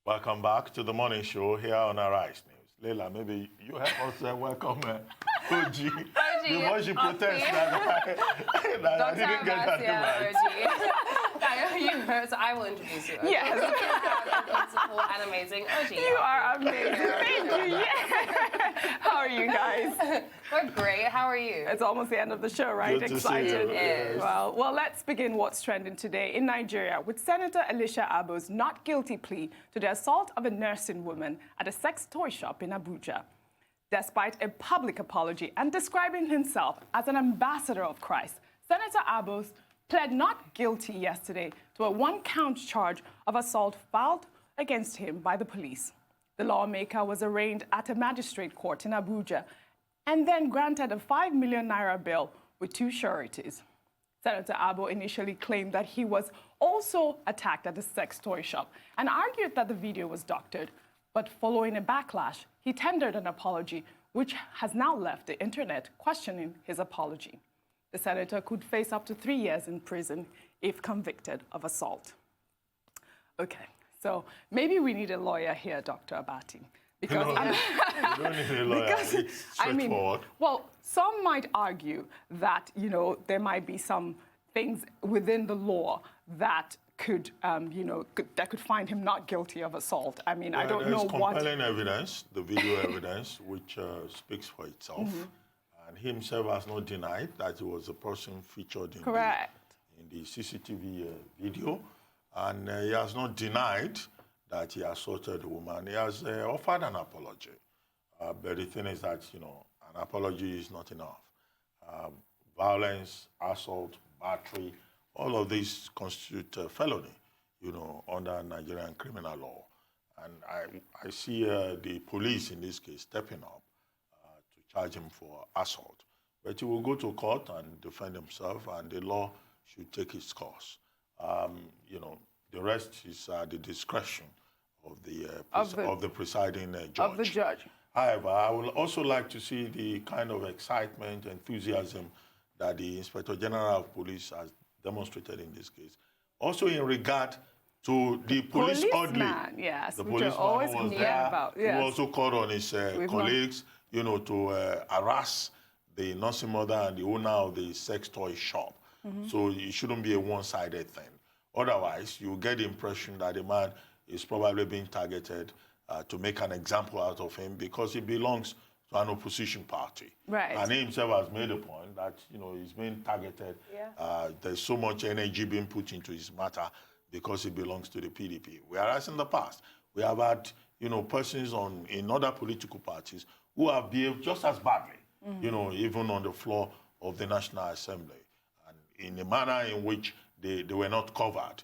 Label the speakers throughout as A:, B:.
A: Welcome back to the morning show here on Arise News. Leila, maybe you help us welcome Ojy. Before she protests that I didn't get that right.
B: So I will introduce you. Okay?
C: Yes.
B: Beautiful and amazing Ojy.
C: You are amazing. Thank you. Yeah. How are you guys?
B: We're great. How are you?
C: It's almost the end of the show, right?
A: Good to
C: Excited.
A: see you. Yes.
C: Well, let's begin what's trending today in Nigeria with Senator Elisha Abbo's not guilty plea to the assault of a nursing woman at a sex toy shop in Abuja. Despite a public apology and describing himself as an ambassador of Christ, Senator Abbo pled not guilty yesterday to a one-count charge of assault filed against him by the police. The lawmaker was arraigned at a magistrate court in Abuja and then granted a 5 million naira bail with 2 sureties. Senator Abbo initially claimed that he was also attacked at the sex toy shop and argued that the video was doctored. But following a backlash, he tendered an apology, which has now left the internet questioning his apology. The senator could face up to 3 years in prison if convicted of assault. Okay, so maybe we need a lawyer here, Dr. Abati. Because
A: you don't need a lawyer. It's straightforward.
C: Well, some might argue that, there might be some things within the law that could, that could find him not guilty of assault. I mean, I don't know what...
A: There's compelling evidence, the video evidence, which speaks for itself. Mm-hmm. And he himself has not denied that he was the person featured in the CCTV video. And he has not denied that he assaulted a woman. He has offered an apology. But the thing is that, an apology is not enough. Violence, assault, battery, all of these constitute felony, under Nigerian criminal law. And I see the police in this case stepping up to charge him for assault. But he will go to court and defend himself, and the law should take its course. The rest is at the discretion of the presiding judge.
C: Of the judge.
A: However, I would also like to see the kind of excitement, enthusiasm that the Inspector General of Police has demonstrated in this case. Also in regard to the police orderly.
C: Yes,
A: the
C: which are always
A: was
C: there
A: there,
C: about. Yes.
A: Who also called on his colleagues, to harass the nursing mother and the owner of the sex toy shop. Mm-hmm. So it shouldn't be a one-sided thing. Otherwise, you get the impression that the man is probably being targeted to make an example out of him because he belongs to an opposition party.
C: Right.
A: And he himself has made a point that, he's being targeted. Yeah. There's so much energy being put into his matter because he belongs to the PDP. Whereas in the past, we have had, persons in other political parties who have behaved just as badly, even on the floor of the National Assembly, and in a manner in which they were not covered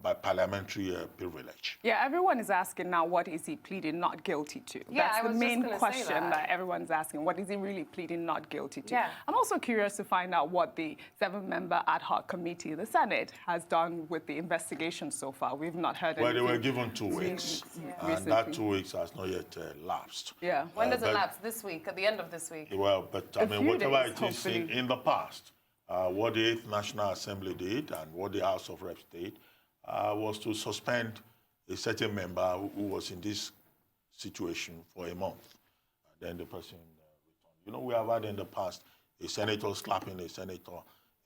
A: by parliamentary privilege.
C: Yeah, everyone is asking now, what is he pleading not guilty to?
B: Yeah,
C: that's the main question that everyone's asking. What is he really pleading not guilty to? Yeah. I'm also curious to find out what the 7-member ad hoc committee, the Senate, has done with the investigation so far. We've not heard anything.
A: Well, they were given 2 weeks, and that 2 weeks has not yet lapsed.
C: Yeah.
B: When does it lapse? This week, at the end of this week?
A: Well, but whatever it is in the past, what the 8th National Assembly did and what the House of Reps did was to suspend a certain member who was in this situation for a month. And then the person returned. We have had in the past a senator slapping a senator,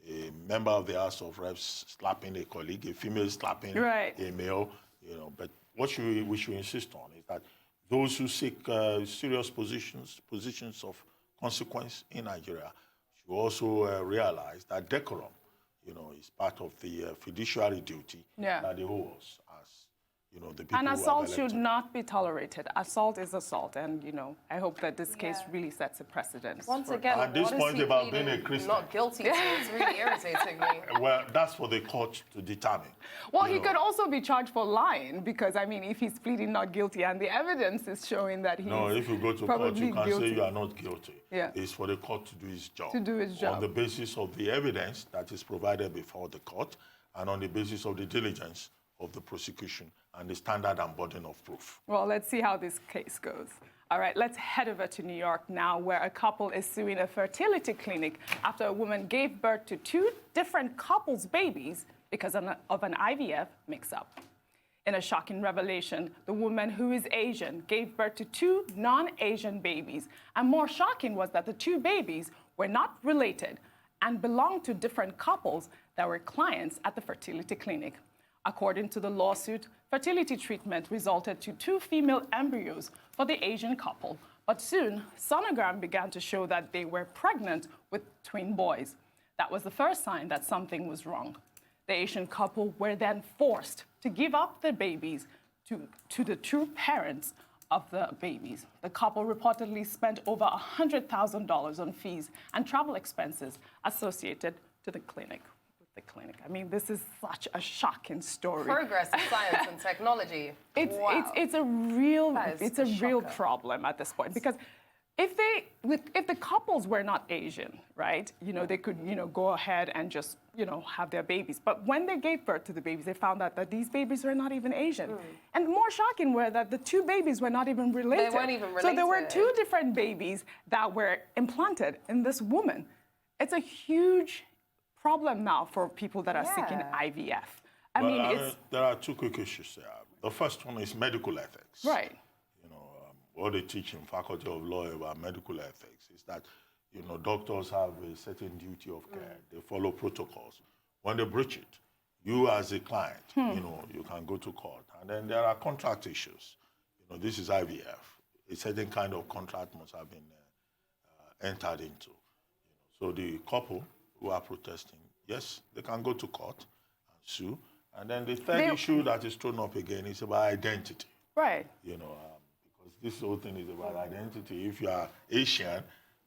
A: a member of the House of Reps slapping a colleague, a female slapping a male. But what we should insist on is that those who seek serious positions of consequence in Nigeria should also realize that decorum is part of the fiduciary duty that they owe us as, the people.
C: And assault should not be tolerated. Assault is assault, and I hope that this case really sets a precedent.
B: Once again,
A: at this point about being a Christian,
B: not guilty. It's really irritating me.
A: Well, that's for the court to determine.
C: Well, he could also be charged for lying because, if he's pleading not guilty and the evidence is showing that he's
A: if you go to court, you can say you are not guilty.
C: Yeah.
A: It's for the court to do its job.
C: To do its job.
A: On the basis of the evidence that is provided before the court and on the basis of the diligence of the prosecution and the standard and burden of proof.
C: Well, let's see how this case goes. All right, let's head over to New York now, where a couple is suing a fertility clinic after a woman gave birth to 2 different couples' babies because of an IVF mix-up. In a shocking revelation, the woman, who is Asian, gave birth to 2 non-Asian babies. And more shocking was that the 2 babies were not related and belonged to different couples that were clients at the fertility clinic. According to the lawsuit, fertility treatment resulted to 2 female embryos for the Asian couple. But soon, sonogram began to show that they were pregnant with twin boys. That was the first sign that something was wrong. The Asian couple were then forced to give up their babies to the true parents of the babies. The couple reportedly spent over $100,000 on fees and travel expenses associated to the clinic. I mean, this is such a shocking story.
B: Progress in science and technology.
C: It's a real problem at this point, because if the couples were not Asian, right, they could, go ahead and just, have their babies. But when they gave birth to the babies, they found out that these babies were not even Asian. And more shocking were that the 2 babies were not even related.
B: They weren't even related.
C: So there were 2 different babies that were implanted in this woman. It's a huge problem now for people that are seeking IVF. I mean,
A: there are 2 quick issues there. The first one is medical ethics.
C: Right.
A: What they teach in Faculty of Law about medical ethics is that, doctors have a certain duty of care. They follow protocols. When they breach it, you as a client, you can go to court. And then there are contract issues. This is IVF. A certain kind of contract must have been entered into. So the couple who are protesting, yes, they can go to court and sue. And then the third issue that is thrown up again is about identity.
C: Right.
A: Because this whole thing is about identity. If you are Asian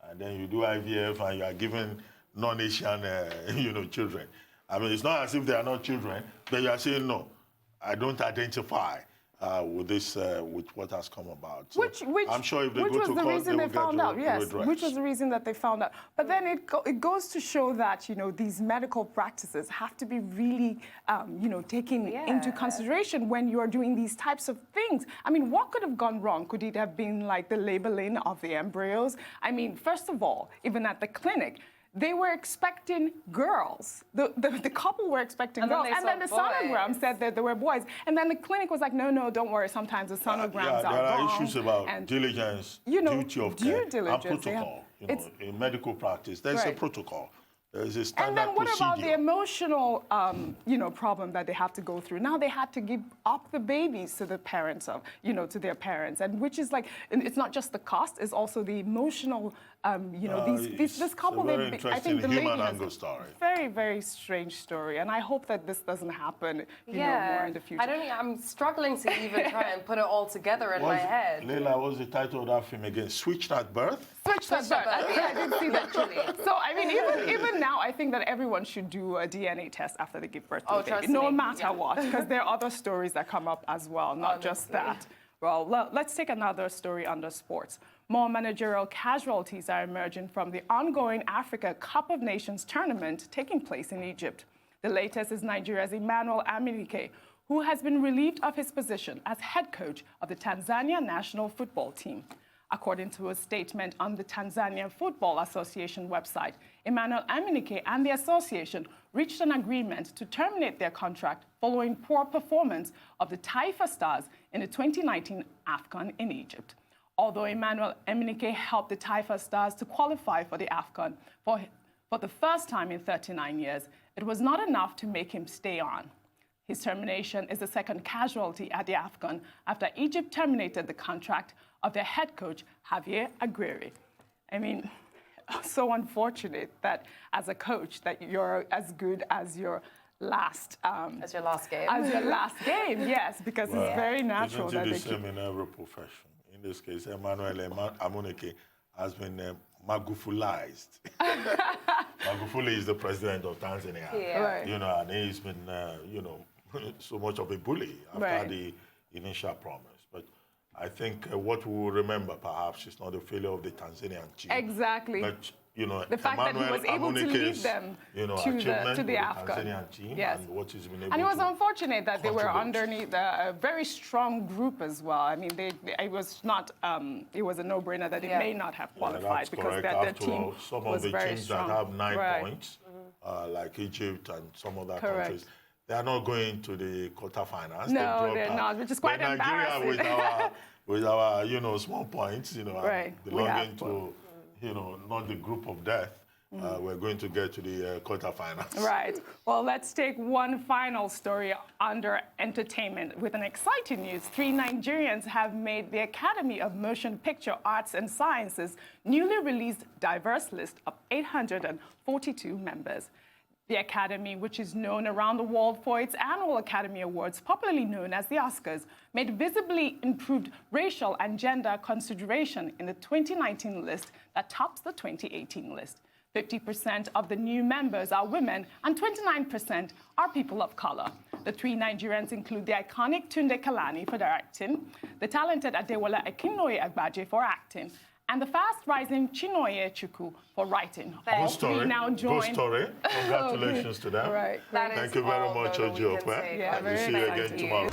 A: and then you do IVF and you are given non-Asian, children, I mean, it's not as if they are not children, but you are saying, no, I don't identify with this, with what has come about. So
C: which
A: I'm sure if they go to court,
C: was the reason they found out, yes.
A: redress.
C: Which was the reason that they found out. But then it goes to show that, these medical practices have to be really, taken into consideration when you are doing these types of things. I mean, what could have gone wrong? Could it have been like the labeling of the embryos? I mean, first of all, even at the clinic, they were expecting girls. The couple were expecting girls. And then the sonogram said that there were boys. And then the clinic was like, no, don't worry. Sometimes the sonograms are
A: there are
C: wrong.
A: issues about diligence, duty of care, and protocol. In medical practice, there's a protocol. There's a standard procedure.
C: And then what about the emotional, problem that they have to go through? Now they had to give up the babies to the parents of, to their parents, and which is like, it's not just the cost, it's also the emotional, this couple.
A: I think the lady has a
C: story. Very, very strange story, and I hope that this doesn't happen, more in the future.
B: I'm struggling to even try and put it all together in my head.
A: Leila, what was the title of that film again? Switched at Birth?
C: Switched at Birth. I didn't see that actually. So I mean, even now, I think that everyone should do a DNA test after they give birth to a baby, no matter what, because there are other stories that come up as well, not just that. Well, let's take another story under sports. More managerial casualties are emerging from the ongoing Africa Cup of Nations tournament taking place in Egypt. The latest is Nigeria's Emmanuel Amuneke, who has been relieved of his position as head coach of the Tanzania national football team. According to a statement on the Tanzania Football Association website, Emmanuel Amuneke and the association reached an agreement to terminate their contract following poor performance of the Taifa Stars in the 2019 AFCON in Egypt. Although Emmanuel Amuneke helped the Taifa Stars to qualify for the AFCON for the first time in 39 years, it was not enough to make him stay on. His termination is the second casualty at the AFCON after Egypt terminated the contract of their head coach, Javier Aguirre. I mean, so unfortunate that as a coach that you're as good as your last
B: as your last game.
C: As your last game, yes, because it's very natural
A: Isn't
C: that
A: it
C: they
A: the same in every profession? In this case, Emmanuel Amuneke has been Magufulized. Magufuli is the president of Tanzania.
C: Right.
A: And he's been, so much of a bully after the initial promise. But I think what we will remember, perhaps, is not the failure of the Tanzanian team.
C: Exactly.
A: But,
C: the fact that he was able to lead them to the AFCON.
A: Tanzanian team,
C: yes.
A: and what he's been able
C: and it was
A: to
C: unfortunate that they were underneath a very strong group as well. I mean, it was not. It was a no-brainer that they may not have qualified because their team
A: some
C: was
A: of the
C: very
A: teams
C: strong.
A: that have 9 points, like Egypt and some other countries, they are not going to the quarterfinals.
C: No, they're not, which is quite embarrassing.
A: Nigeria with our small points,
C: right.
A: belonging to, not the group of death. We're going to get to the quarterfinals.
C: Right. Well, let's take one final story under entertainment with an exciting news. 3 Nigerians have made the Academy of Motion Picture Arts and Sciences newly released diverse list of 842 members. The Academy, which is known around the world for its annual Academy Awards, popularly known as the Oscars, made visibly improved racial and gender consideration in the 2019 list that tops the 2018 list. 50% of the new members are women and 29% are people of color. The 3 Nigerians include the iconic Tunde Kalani for directing, the talented Adewale Akinnoye Agbaje for acting, and the fast-rising Chinoye Chukwu for writing.
A: Good story.
C: Now join...
A: Good story. Congratulations to them.
C: Right.
A: Thank you very much, Ojy Okpe.
C: Yeah,
A: and we'll see you again tomorrow.